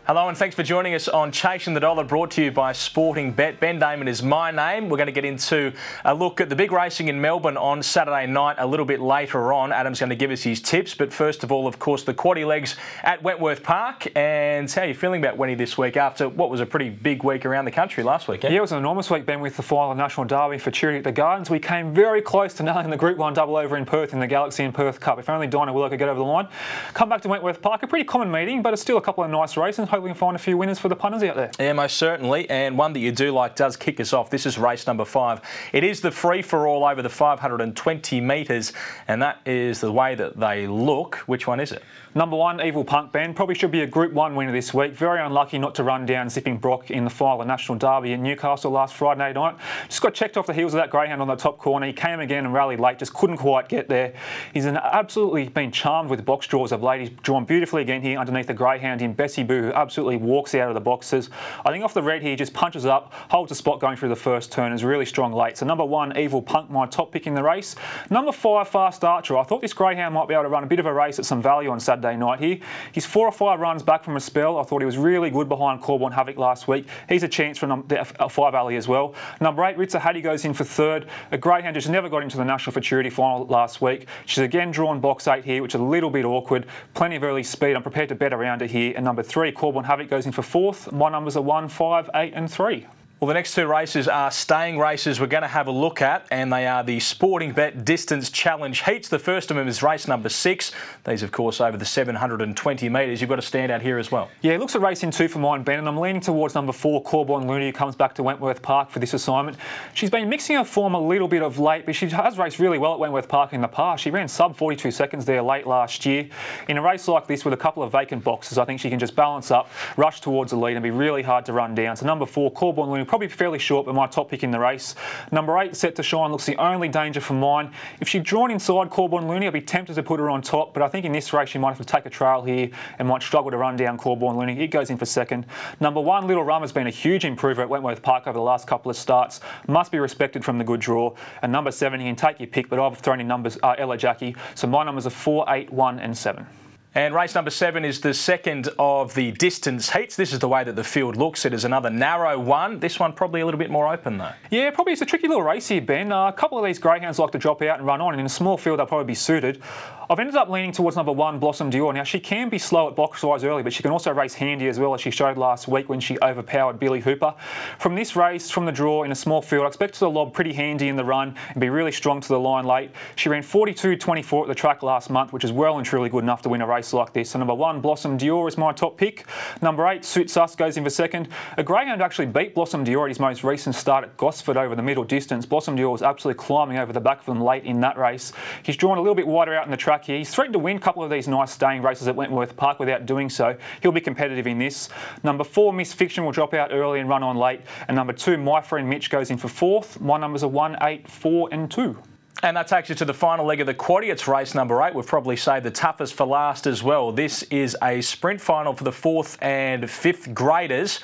Hello and thanks for joining us on Chasing the Dollar, brought to you by Sportingbet. Ben Damon is my name. We're going to get into a look at the big racing in Melbourne on Saturday night a little bit later on. Adam's going to give us his tips, but first of all, of course, the quaddie legs at Wentworth Park. And how are you feeling about Wenny this week after what was a pretty big week around the country last week? Yeah, it was an enormous week, Ben, with the final National Derby for Charity at the Gardens. We came very close to nailing the Group 1 double over in Perth in the Galaxy and Perth Cup. If only Dinah Willow could get over the line. Come back to Wentworth Park, a pretty common meeting, but it's still a couple of nice races. Hopefully we can find a few winners for the punters out there. Yeah, most certainly, and one that you do like does kick us off. This is race number 5. It is the free-for-all over the 520 metres, and that is the way that they look. Which one is it? Number 1, Evil Punk, Ben. Probably should be a Group 1 winner this week. Very unlucky not to run down Zipping Brock in the final of National Derby in Newcastle last Friday night. Just got checked off the heels of that greyhound on the top corner. He came again and rallied late, just couldn't quite get there. He's absolutely been charmed with box draws of late. He's drawn beautifully again here underneath the greyhound in Bessie Boo, who absolutely walks out of the boxes. I think off the red here, just punches up, holds a spot going through the first turn, is really strong late. So number 1, Evil Punk, my top pick in the race. Number 5, Fast Archer. I thought this greyhound might be able to run a bit of a race at some value on Saturday night here. He's 4 or 5 runs back from a spell. I thought he was really good behind Corborn Havoc last week. He's a chance for a 5 alley as well. Number 8, Ritza Hattie goes in for 3rd. A greyhound just never got into the National Futurity final last week. She's again drawn box 8 here, which is a little bit awkward. Plenty of early speed. I'm prepared to bet around it here. And number 3, Corborn Havoc goes in for 4th. My numbers are 1, 5, 8 and 3. Well, the next 2 races are staying races we're going to have a look at, and they are the Sportingbet Distance Challenge Heats. The first of them is race number 6. These, of course, over the 720 metres. You've got a stand out here as well. Yeah, it looks a race in 2 for mine, Ben, and I'm leaning towards number 4, Corborn Looney, who comes back to Wentworth Park for this assignment. She's been mixing her form a little bit of late, but she has raced really well at Wentworth Park in the past. She ran sub 42 seconds there late last year. In a race like this with a couple of vacant boxes, I think she can just balance up, rush towards the lead and be really hard to run down. So number 4, Corborn Looney, probably fairly short, but my top pick in the race. Number 8, Set to Shine, looks the only danger for mine. If she'd drawn inside Corborn Looney, I'd be tempted to put her on top, but I think in this race she might have to take a trail here and might struggle to run down Corborn Looney. It goes in for 2nd. Number 1, Little Rum, has been a huge improver at Wentworth Park over the last couple of starts. Must be respected from the good draw. And number 7, you can take your pick, but I've thrown in numbers Ella Jackie. So my numbers are 4, 8, 1 and 7. And race number 7 is the second of the distance heats. This is the way that the field looks. It is another narrow one. This one probably a little bit more open though. Yeah, probably it's a tricky little race here, Ben. A couple of these greyhounds like to drop out and run on, and in a small field they'll probably be suited. I've ended up leaning towards number 1, Blossom Dior. Now, she can be slow at box size early, but she can also race handy as well, as she showed last week when she overpowered Billy Hooper. From this race, from the draw in a small field, I expect her to lob pretty handy in the run and be really strong to the line late. She ran 42.24 at the track last month, which is well and truly good enough to win a race like this. So number 1, Blossom Dior is my top pick. Number 8, Suits Us, goes in for 2nd. A greyhound actually beat Blossom Dior at his most recent start at Gosford over the middle distance. Blossom Dior was absolutely climbing over the back of them late in that race. He's drawn a little bit wider out in the track here. He's threatened to win a couple of these nice staying races at Wentworth Park without doing so. He'll be competitive in this. Number 4, Miss Fiction, will drop out early and run on late. And number 2, My Friend Mitch, goes in for 4th. My numbers are 1, 8, 4 and 2. And that takes you to the final leg of the quaddie. It's race number 8. We've probably saved the toughest for last as well. This is a sprint final for the 4th and 5th graders.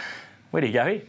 Where do you go here?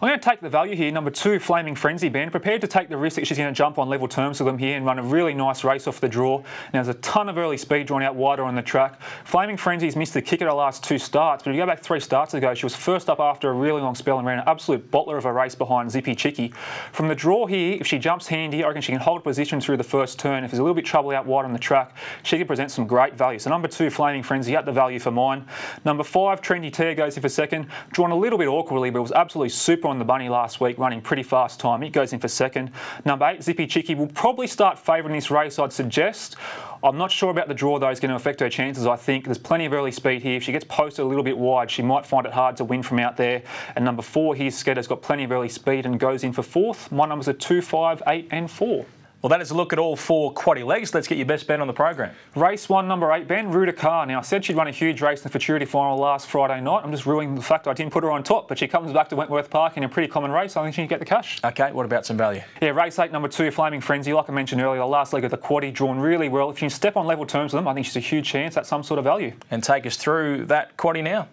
I'm going to take the value here. Number 2, Flaming Frenzy, Ben. Prepared to take the risk that she's going to jump on level terms with them here and run a really nice race off the draw. Now, there's a ton of early speed drawn out wider on the track. Flaming Frenzy's missed the kick at her last 2 starts, but if you go back 3 starts ago, she was first up after a really long spell and ran an absolute bottler of a race behind Zippy Chicky. From the draw here, if she jumps handy, I reckon she can hold position through the first turn. If there's a little bit of trouble out wide on the track, she can present some great value. So number 2, Flaming Frenzy, at the value for mine. Number 5, Trendy Tear, goes in for 2nd. Drawn a little bit awkwardly, but it was absolutely super on the bunny last week, running pretty fast time. It goes in for 2nd. Number 8, Zippy Chicky, will probably start favouring this race, I'd suggest. I'm not sure about the draw though. It's going to affect her chances, I think. There's plenty of early speed here. If she gets posted a little bit wide, she might find it hard to win from out there. And number 4, here's Sketter's got plenty of early speed and goes in for 4th. My numbers are 2, 5, 8 and 4. Well, that is a look at all 4 quaddie legs. Let's get your best bet on the program. Race 1, number 8, Ben, Ruta Car. Now, I said she'd run a huge race in the Futurity final last Friday night. I'm just ruining the fact I didn't put her on top, but she comes back to Wentworth Park in a pretty common race. I think she can get the cash. OK, what about some value? Yeah, race 8, number 2, Flaming Frenzy. Like I mentioned earlier, the last leg of the quaddie, drawn really well. If she can step on level terms with them, I think she's a huge chance at some sort of value. And take us through that quaddie now.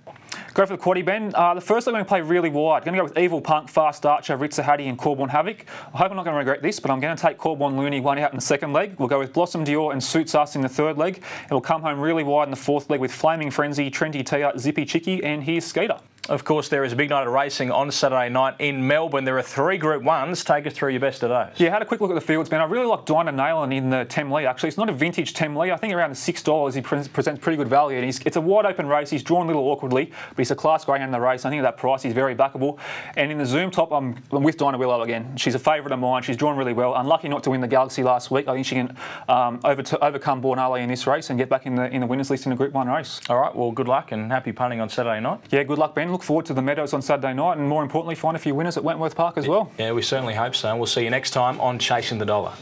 Go for the quaddie, Ben. The first leg I'm going to play really wide. Going to go with Evil Punk, Fast Archer, Ritza Hattie and Corborn Havoc. I hope I'm not going to regret this, but I'm going to take Corborn Looney one out in the second leg. We'll go with Blossom Dior and Suits Us in the third leg. And we'll come home really wide in the fourth leg with Flaming Frenzy, Trendy Tia, Zippy Chicky, and here's Skeeter. Of course, there is a big night of racing on Saturday night in Melbourne. There are 3 Group 1s. Take us through your best of those. Yeah, I had a quick look at the fields, Ben. I really like Dinah Nailen in the Temlee, actually. It's not a vintage Temlee. I think around the $6 he presents pretty good value. And it's a wide open race. He's drawn a little awkwardly, but he's a class greyhound in the race. I think at that price he's very backable. And in the Zoom top, I'm with Dinah Willow again. She's a favourite of mine. She's drawn really well. Unlucky not to win the Galaxy last week. I think she can overcome Born Ali in this race and get back in the winners list in a Group 1 race. All right, well, good luck and happy punting on Saturday night. Yeah, good luck, Ben. Look forward to the Meadows on Saturday night and more importantly find a few winners at Wentworth Park as well. Yeah, we certainly hope so. And we'll see you next time on Chasing the Dollar.